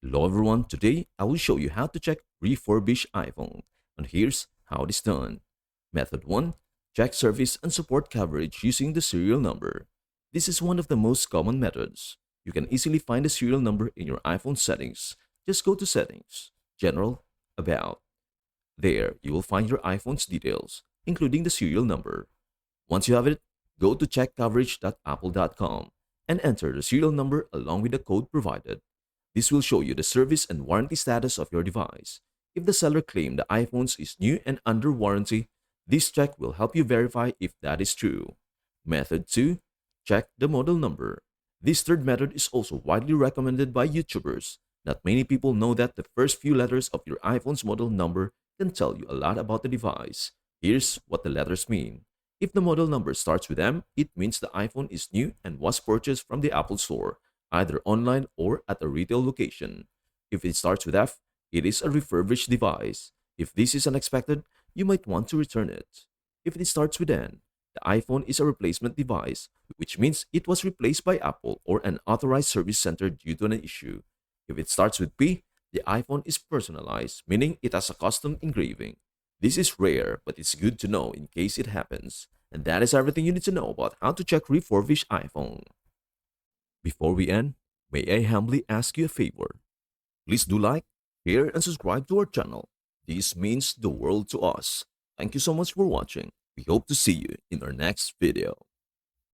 Hello everyone, today I will show you how to check refurbished iPhone. And here's how it is done. Method 1. Check service and support coverage using the serial number. This is one of the most common methods. You can easily find the serial number in your iPhone settings. Just go to Settings, General, About. There, you will find your iPhone's details, including the serial number. Once you have it, go to checkcoverage.apple.com and enter the serial number along with the code provided. This will show you the service and warranty status of your device. If the seller claimed the iPhone is new and under warranty, this check will help you verify if that is true. Method 2. Check the model number. This third method is also widely recommended by YouTubers. Not many people know that the first few letters of your iPhone's model number can tell you a lot about the device. Here's what the letters mean. If the model number starts with M, it means the iPhone is new and was purchased from the Apple Store, either online or at a retail location. If it starts with F, it is a refurbished device. If this is unexpected, you might want to return it. If it starts with N, the iPhone is a replacement device, which means it was replaced by Apple or an authorized service center due to an issue. If it starts with P, the iPhone is personalized, meaning it has a custom engraving. This is rare, but it's good to know in case it happens. And that is everything you need to know about how to check refurbished iPhone. Before we end, may I humbly ask you a favor? Please do like, share, and subscribe to our channel. This means the world to us. Thank you so much for watching. We hope to see you in our next video.